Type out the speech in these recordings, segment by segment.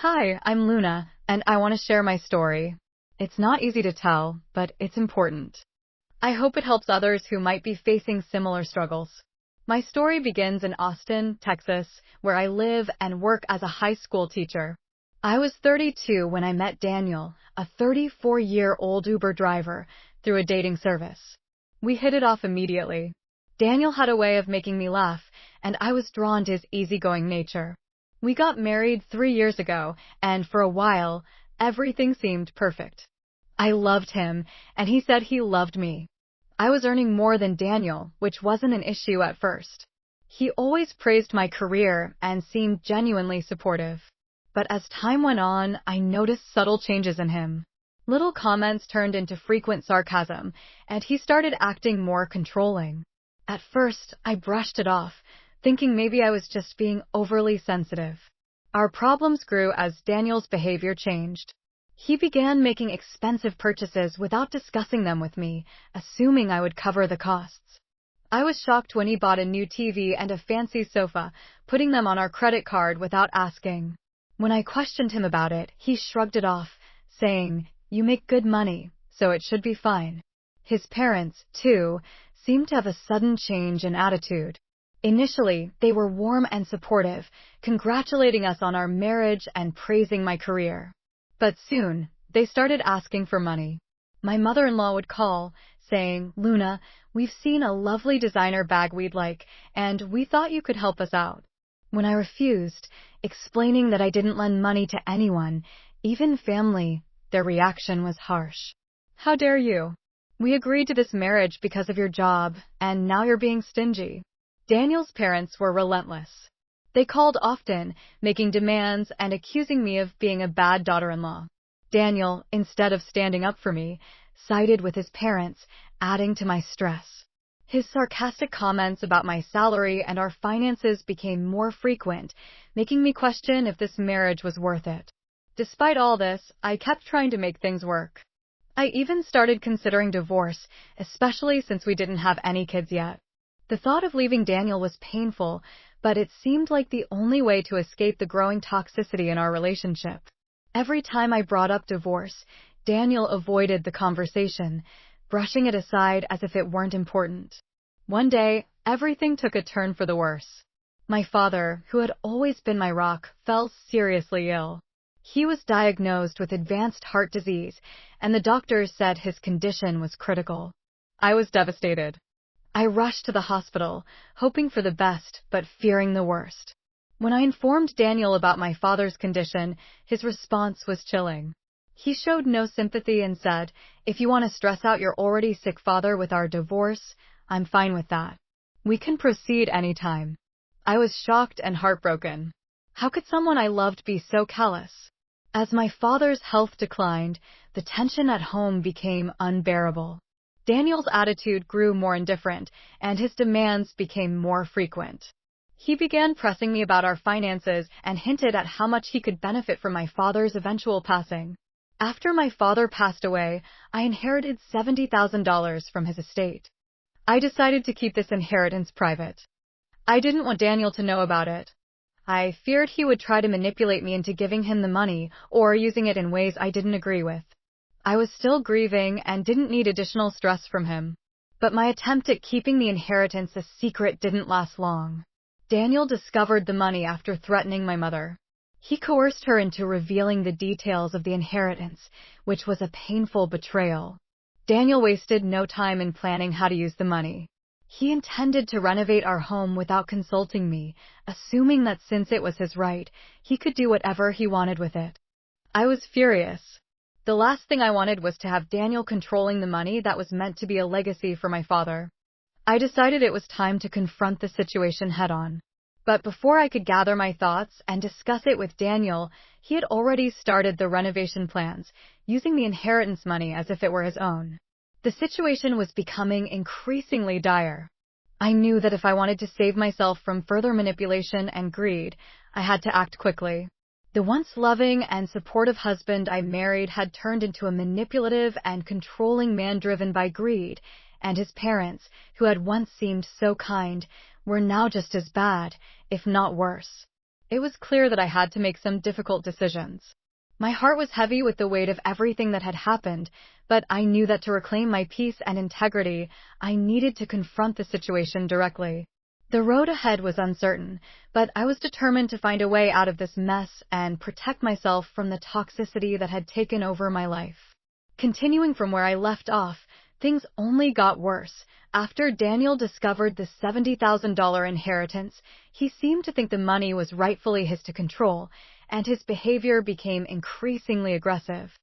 Hi, I'm Luna, and I want to share my story. It's not easy to tell, but it's important. I hope it helps others who might be facing similar struggles. My story begins in Austin, Texas, where I live and work as a high school teacher. I was 32 when I met Daniel, a 34-year-old Uber driver, through a dating service. We hit it off immediately. Daniel had a way of making me laugh, and I was drawn to his easygoing nature. We got married 3 years ago, and for a while, everything seemed perfect. I loved him, and he said he loved me. I was earning more than Daniel, which wasn't an issue at first. He always praised my career and seemed genuinely supportive. But as time went on, I noticed subtle changes in him. Little comments turned into frequent sarcasm, and he started acting more controlling. At first, I brushed it off, thinking maybe I was just being overly sensitive. Our problems grew as Daniel's behavior changed. He began making expensive purchases without discussing them with me, assuming I would cover the costs. I was shocked when he bought a new TV and a fancy sofa, putting them on our credit card without asking. When I questioned him about it, he shrugged it off, saying, "You make good money, so it should be fine." His parents, too, seemed to have a sudden change in attitude. Initially, they were warm and supportive, congratulating us on our marriage and praising my career. But soon, they started asking for money. My mother-in-law would call, saying, "Luna, we've seen a lovely designer bag we'd like, and we thought you could help us out." When I refused, explaining that I didn't lend money to anyone, even family, their reaction was harsh. "How dare you? We agreed to this marriage because of your job, and now you're being stingy." Daniel's parents were relentless. They called often, making demands and accusing me of being a bad daughter-in-law. Daniel, instead of standing up for me, sided with his parents, adding to my stress. His sarcastic comments about my salary and our finances became more frequent, making me question if this marriage was worth it. Despite all this, I kept trying to make things work. I even started considering divorce, especially since we didn't have any kids yet. The thought of leaving Daniel was painful, but it seemed like the only way to escape the growing toxicity in our relationship. Every time I brought up divorce, Daniel avoided the conversation, brushing it aside as if it weren't important. One day, everything took a turn for the worse. My father, who had always been my rock, fell seriously ill. He was diagnosed with advanced heart disease, and the doctors said his condition was critical. I was devastated. I rushed to the hospital, hoping for the best, but fearing the worst. When I informed Daniel about my father's condition, his response was chilling. He showed no sympathy and said, "If you want to stress out your already sick father with our divorce, I'm fine with that. We can proceed anytime." I was shocked and heartbroken. How could someone I loved be so callous? As my father's health declined, the tension at home became unbearable. Daniel's attitude grew more indifferent, and his demands became more frequent. He began pressing me about our finances and hinted at how much he could benefit from my father's eventual passing. After my father passed away, I inherited $70,000 from his estate. I decided to keep this inheritance private. I didn't want Daniel to know about it. I feared he would try to manipulate me into giving him the money or using it in ways I didn't agree with. I was still grieving and didn't need additional stress from him. But my attempt at keeping the inheritance a secret didn't last long. Daniel discovered the money after threatening my mother. He coerced her into revealing the details of the inheritance, which was a painful betrayal. Daniel wasted no time in planning how to use the money. He intended to renovate our home without consulting me, assuming that since it was his right, he could do whatever he wanted with it. I was furious. The last thing I wanted was to have Daniel controlling the money that was meant to be a legacy for my father. I decided it was time to confront the situation head-on. But before I could gather my thoughts and discuss it with Daniel, he had already started the renovation plans, using the inheritance money as if it were his own. The situation was becoming increasingly dire. I knew that if I wanted to save myself from further manipulation and greed, I had to act quickly. The once loving and supportive husband I married had turned into a manipulative and controlling man driven by greed, and his parents, who had once seemed so kind, were now just as bad, if not worse. It was clear that I had to make some difficult decisions. My heart was heavy with the weight of everything that had happened, but I knew that to reclaim my peace and integrity, I needed to confront the situation directly. The road ahead was uncertain, but I was determined to find a way out of this mess and protect myself from the toxicity that had taken over my life. Continuing from where I left off, things only got worse. After Daniel discovered the $70,000 inheritance, he seemed to think the money was rightfully his to control, and his behavior became increasingly aggressive.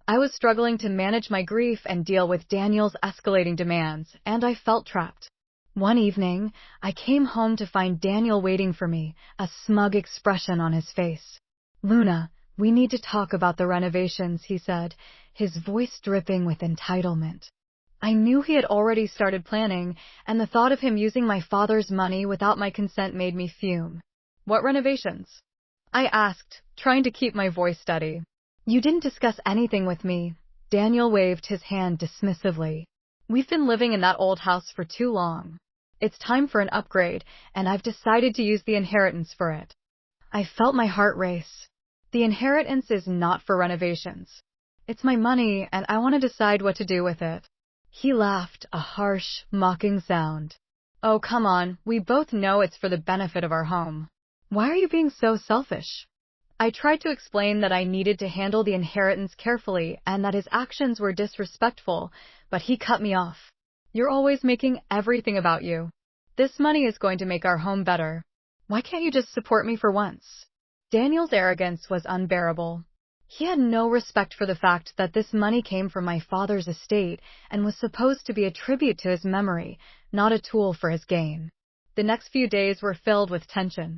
I was struggling to manage my grief and deal with Daniel's escalating demands, and I felt trapped. One evening, I came home to find Daniel waiting for me, a smug expression on his face. "Luna, we need to talk about the renovations," he said, his voice dripping with entitlement. I knew he had already started planning, and the thought of him using my father's money without my consent made me fume. "What renovations?" I asked, trying to keep my voice steady. "You didn't discuss anything with me." Daniel waved his hand dismissively. "We've been living in that old house for too long. It's time for an upgrade, and I've decided to use the inheritance for it." I felt my heart race. The inheritance is not for renovations. It's my money, and I want to decide what to do with it. He laughed, a harsh, mocking sound. "Oh, come on, we both know it's for the benefit of our home. Why are you being so selfish?" I tried to explain that I needed to handle the inheritance carefully and that his actions were disrespectful, but he cut me off. "You're always making everything about you. This money is going to make our home better. Why can't you just support me for once?" Daniel's arrogance was unbearable. He had no respect for the fact that this money came from my father's estate and was supposed to be a tribute to his memory, not a tool for his gain. The next few days were filled with tension.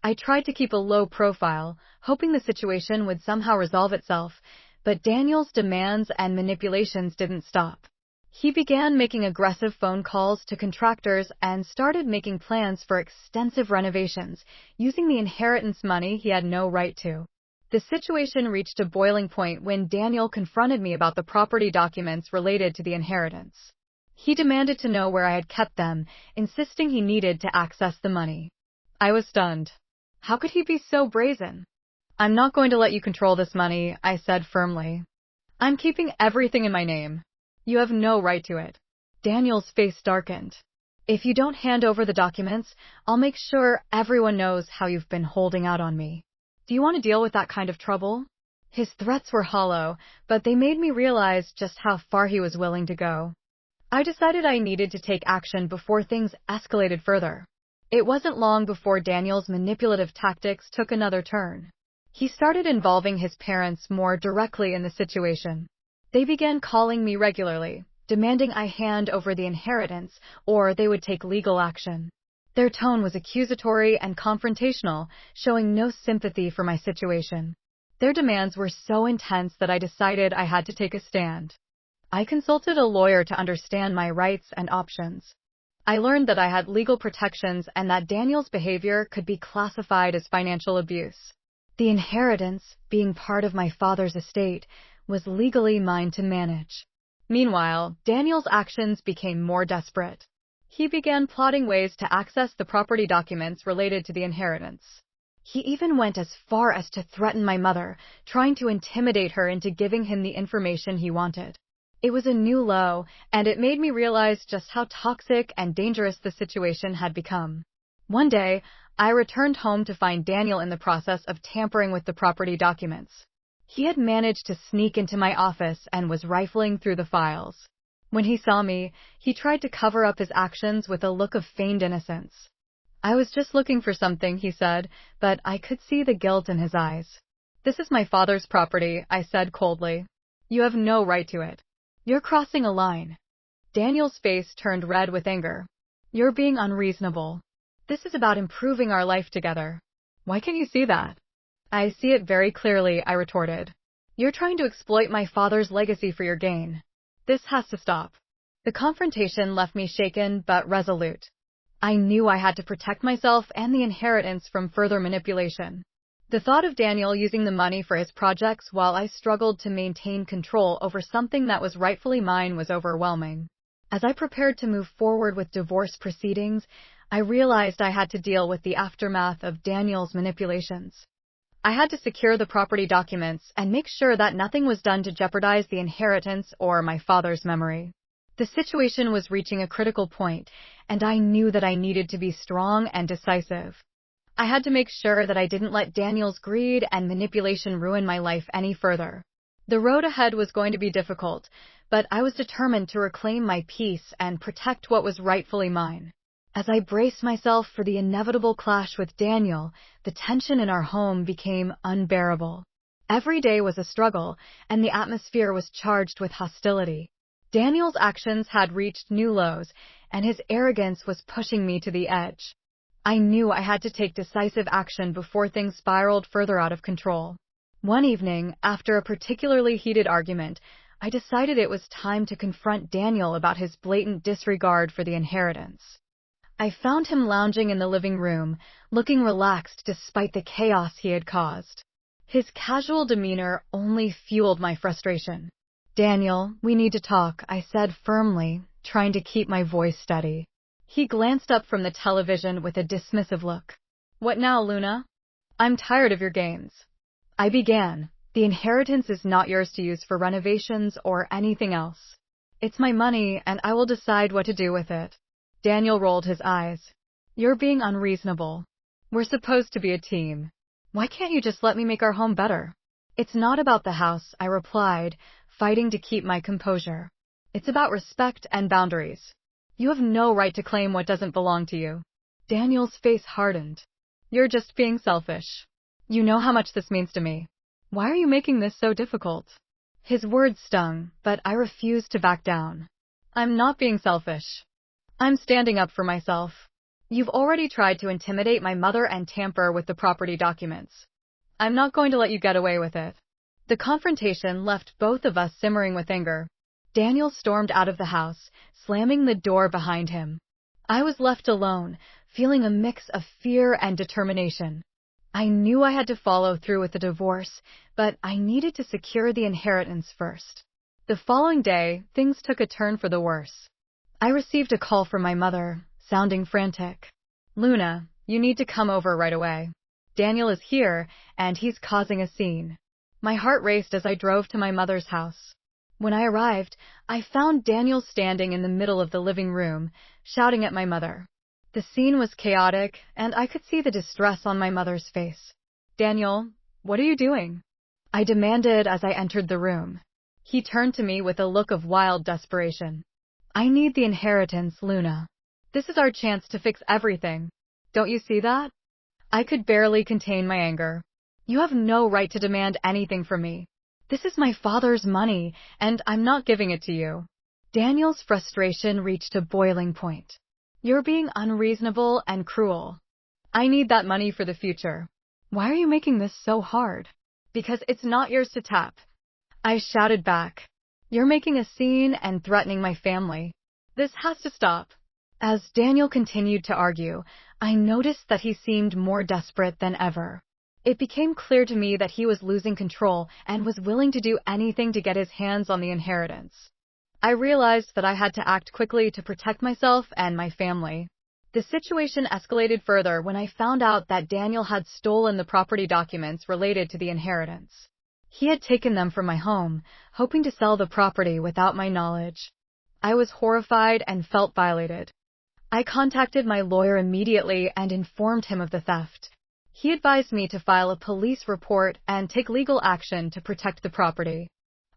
I tried to keep a low profile, hoping the situation would somehow resolve itself, but Daniel's demands and manipulations didn't stop. He began making aggressive phone calls to contractors and started making plans for extensive renovations, using the inheritance money he had no right to. The situation reached a boiling point when Daniel confronted me about the property documents related to the inheritance. He demanded to know where I had kept them, insisting he needed to access the money. I was stunned. How could he be so brazen? "I'm not going to let you control this money," I said firmly. "I'm keeping everything in my name. You have no right to it." Daniel's face darkened. "If you don't hand over the documents, I'll make sure everyone knows how you've been holding out on me. Do you want to deal with that kind of trouble?" His threats were hollow, but they made me realize just how far he was willing to go. I decided I needed to take action before things escalated further. It wasn't long before Daniel's manipulative tactics took another turn. He started involving his parents more directly in the situation. They began calling me regularly, demanding I hand over the inheritance or they would take legal action. Their tone was accusatory and confrontational, showing no sympathy for my situation. Their demands were so intense that I decided I had to take a stand. I consulted a lawyer to understand my rights and options. I learned that I had legal protections and that Daniel's behavior could be classified as financial abuse. The inheritance, being part of my father's estate, was legally mine to manage. Meanwhile, Daniel's actions became more desperate. He began plotting ways to access the property documents related to the inheritance. He even went as far as to threaten my mother, trying to intimidate her into giving him the information he wanted. It was a new low, and it made me realize just how toxic and dangerous the situation had become. One day, I returned home to find Daniel in the process of tampering with the property documents. He had managed to sneak into my office and was rifling through the files. When he saw me, he tried to cover up his actions with a look of feigned innocence. "I was just looking for something," he said, but I could see the guilt in his eyes. "This is my father's property," I said coldly. "You have no right to it. You're crossing a line." Daniel's face turned red with anger. "You're being unreasonable. This is about improving our life together. Why can't you see that?" "I see it very clearly," I retorted. "You're trying to exploit my father's legacy for your gain. This has to stop." The confrontation left me shaken but resolute. I knew I had to protect myself and the inheritance from further manipulation. The thought of Daniel using the money for his projects while I struggled to maintain control over something that was rightfully mine was overwhelming. As I prepared to move forward with divorce proceedings, I realized I had to deal with the aftermath of Daniel's manipulations. I had to secure the property documents and make sure that nothing was done to jeopardize the inheritance or my father's memory. The situation was reaching a critical point, and I knew that I needed to be strong and decisive. I had to make sure that I didn't let Daniel's greed and manipulation ruin my life any further. The road ahead was going to be difficult, but I was determined to reclaim my peace and protect what was rightfully mine. As I braced myself for the inevitable clash with Daniel, the tension in our home became unbearable. Every day was a struggle, and the atmosphere was charged with hostility. Daniel's actions had reached new lows, and his arrogance was pushing me to the edge. I knew I had to take decisive action before things spiraled further out of control. One evening, after a particularly heated argument, I decided it was time to confront Daniel about his blatant disregard for the inheritance. I found him lounging in the living room, looking relaxed despite the chaos he had caused. His casual demeanor only fueled my frustration. "Daniel, we need to talk," I said firmly, trying to keep my voice steady. He glanced up from the television with a dismissive look. "What now, Luna?" "I'm tired of your games." I began. "The inheritance is not yours to use for renovations or anything else. It's my money, and I will decide what to do with it." Daniel rolled his eyes. "You're being unreasonable. We're supposed to be a team. Why can't you just let me make our home better?" "It's not about the house," I replied, fighting to keep my composure. "It's about respect and boundaries. You have no right to claim what doesn't belong to you." Daniel's face hardened. "You're just being selfish. You know how much this means to me. Why are you making this so difficult?" His words stung, but I refused to back down. "I'm not being selfish. I'm standing up for myself. You've already tried to intimidate my mother and tamper with the property documents. I'm not going to let you get away with it." The confrontation left both of us simmering with anger. Daniel stormed out of the house, slamming the door behind him. I was left alone, feeling a mix of fear and determination. I knew I had to follow through with the divorce, but I needed to secure the inheritance first. The following day, things took a turn for the worse. I received a call from my mother, sounding frantic. "Luna, you need to come over right away. Daniel is here, and he's causing a scene." My heart raced as I drove to my mother's house. When I arrived, I found Daniel standing in the middle of the living room, shouting at my mother. The scene was chaotic, and I could see the distress on my mother's face. "Daniel, what are you doing?" I demanded as I entered the room. He turned to me with a look of wild desperation. "I need the inheritance, Luna. This is our chance to fix everything. Don't you see that?" I could barely contain my anger. "You have no right to demand anything from me. This is my father's money, and I'm not giving it to you." Daniel's frustration reached a boiling point. "You're being unreasonable and cruel. I need that money for the future. Why are you making this so hard?" "Because it's not yours to tap," I shouted back. "You're making a scene and threatening my family. This has to stop." As Daniel continued to argue, I noticed that he seemed more desperate than ever. It became clear to me that he was losing control and was willing to do anything to get his hands on the inheritance. I realized that I had to act quickly to protect myself and my family. The situation escalated further when I found out that Daniel had stolen the property documents related to the inheritance. He had taken them from my home, hoping to sell the property without my knowledge. I was horrified and felt violated. I contacted my lawyer immediately and informed him of the theft. He advised me to file a police report and take legal action to protect the property.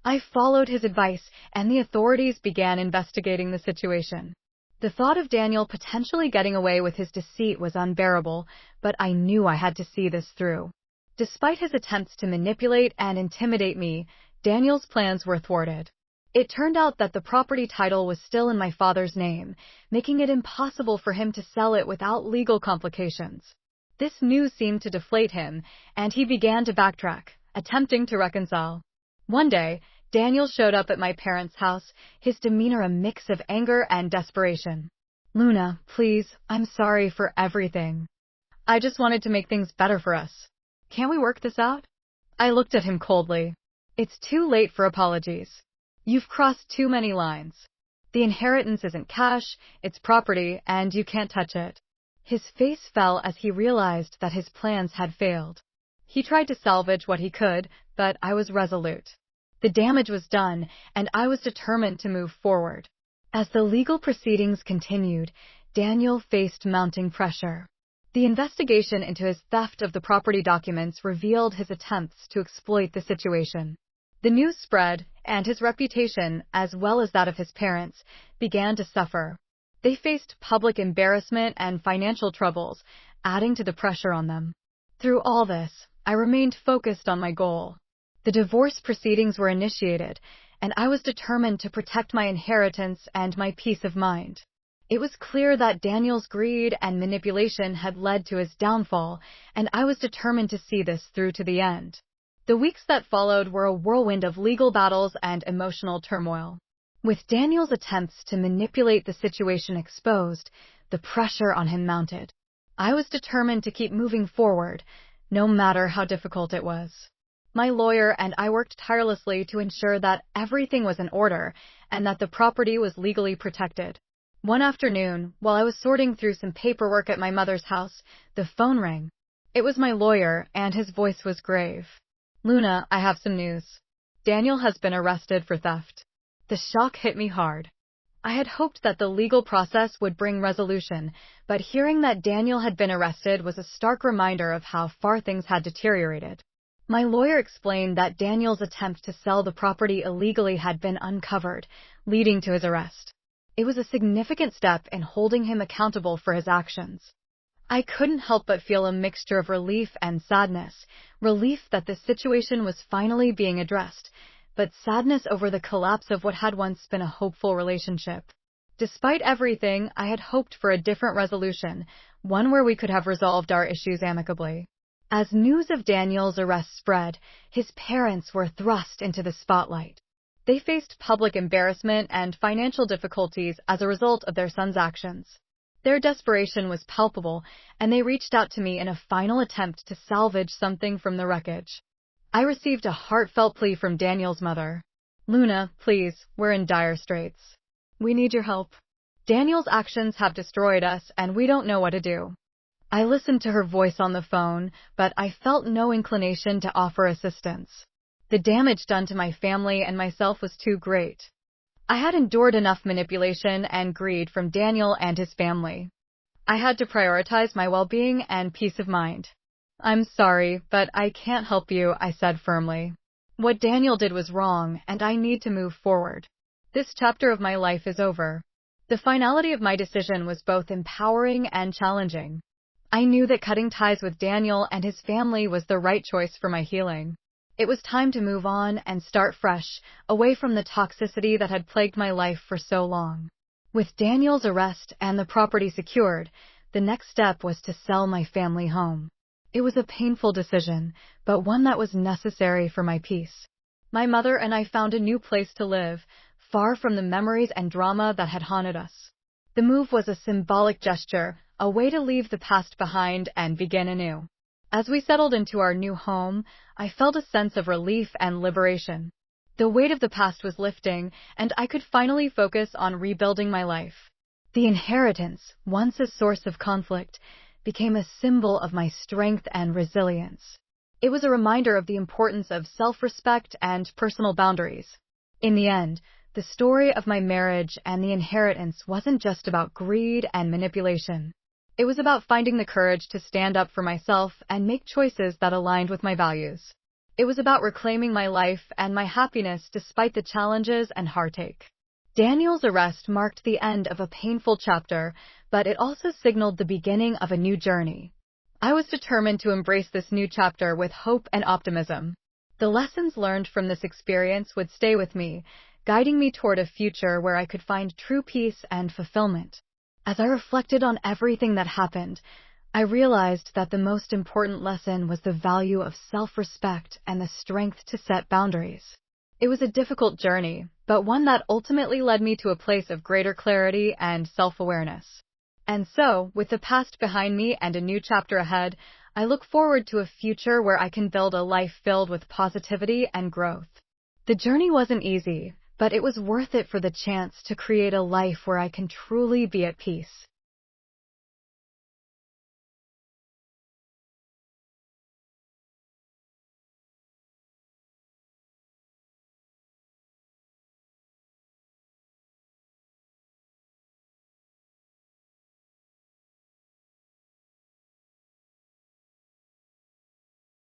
I followed his advice, and the authorities began investigating the situation. The thought of Daniel potentially getting away with his deceit was unbearable, but I knew I had to see this through. Despite his attempts to manipulate and intimidate me, Daniel's plans were thwarted. It turned out that the property title was still in my father's name, making it impossible for him to sell it without legal complications. This news seemed to deflate him, and he began to backtrack, attempting to reconcile. One day, Daniel showed up at my parents' house, his demeanor a mix of anger and desperation. "Luna, please, I'm sorry for everything. I just wanted to make things better for us. Can't we work this out?" I looked at him coldly. "It's too late for apologies. You've crossed too many lines. The inheritance isn't cash, it's property, and you can't touch it. His face fell as he realized that his plans had failed. He tried to salvage what he could, but I was resolute. The damage was done, and I was determined to move forward. As the legal proceedings continued, Daniel faced mounting pressure. The investigation into his theft of the property documents revealed his attempts to exploit the situation. The news spread, and his reputation, as well as that of his parents, began to suffer. They faced public embarrassment and financial troubles, adding to the pressure on them. Through all this, I remained focused on my goal. The divorce proceedings were initiated, and I was determined to protect my inheritance and my peace of mind. It was clear that Daniel's greed and manipulation had led to his downfall, and I was determined to see this through to the end. The weeks that followed were a whirlwind of legal battles and emotional turmoil. With Daniel's attempts to manipulate the situation exposed, the pressure on him mounted. I was determined to keep moving forward, no matter how difficult it was. My lawyer and I worked tirelessly to ensure that everything was in order and that the property was legally protected. One afternoon, while I was sorting through some paperwork at my mother's house, the phone rang. It was my lawyer, and his voice was grave. "Luna, I have some news. Daniel has been arrested for theft." The shock hit me hard. I had hoped that the legal process would bring resolution, but hearing that Daniel had been arrested was a stark reminder of how far things had deteriorated. My lawyer explained that Daniel's attempt to sell the property illegally had been uncovered, leading to his arrest. It was a significant step in holding him accountable for his actions. I couldn't help but feel a mixture of relief and sadness, relief that the situation was finally being addressed, but sadness over the collapse of what had once been a hopeful relationship. Despite everything, I had hoped for a different resolution, one where we could have resolved our issues amicably. As news of Daniel's arrest spread, his parents were thrust into the spotlight. They faced public embarrassment and financial difficulties as a result of their son's actions. Their desperation was palpable, and they reached out to me in a final attempt to salvage something from the wreckage. I received a heartfelt plea from Daniel's mother. "Luna, please, we're in dire straits. We need your help. Daniel's actions have destroyed us, and we don't know what to do." I listened to her voice on the phone, but I felt no inclination to offer assistance. The damage done to my family and myself was too great. I had endured enough manipulation and greed from Daniel and his family. I had to prioritize my well-being and peace of mind. "I'm sorry, but I can't help you," I said firmly. "What Daniel did was wrong, and I need to move forward. This chapter of my life is over." The finality of my decision was both empowering and challenging. I knew that cutting ties with Daniel and his family was the right choice for my healing. It was time to move on and start fresh, away from the toxicity that had plagued my life for so long. With Daniel's arrest and the property secured, the next step was to sell my family home. It was a painful decision, but one that was necessary for my peace. My mother and I found a new place to live, far from the memories and drama that had haunted us. The move was a symbolic gesture, a way to leave the past behind and begin anew. As we settled into our new home, I felt a sense of relief and liberation. The weight of the past was lifting, and I could finally focus on rebuilding my life. The inheritance, once a source of conflict, became a symbol of my strength and resilience. It was a reminder of the importance of self-respect and personal boundaries. In the end, the story of my marriage and the inheritance wasn't just about greed and manipulation. It was about finding the courage to stand up for myself and make choices that aligned with my values. It was about reclaiming my life and my happiness despite the challenges and heartache. Daniel's arrest marked the end of a painful chapter, but it also signaled the beginning of a new journey. I was determined to embrace this new chapter with hope and optimism. The lessons learned from this experience would stay with me, guiding me toward a future where I could find true peace and fulfillment. As I reflected on everything that happened, I realized that the most important lesson was the value of self-respect and the strength to set boundaries. It was a difficult journey, but one that ultimately led me to a place of greater clarity and self-awareness. And so, with the past behind me and a new chapter ahead, I look forward to a future where I can build a life filled with positivity and growth. The journey wasn't easy, but it was worth it for the chance to create a life where I can truly be at peace.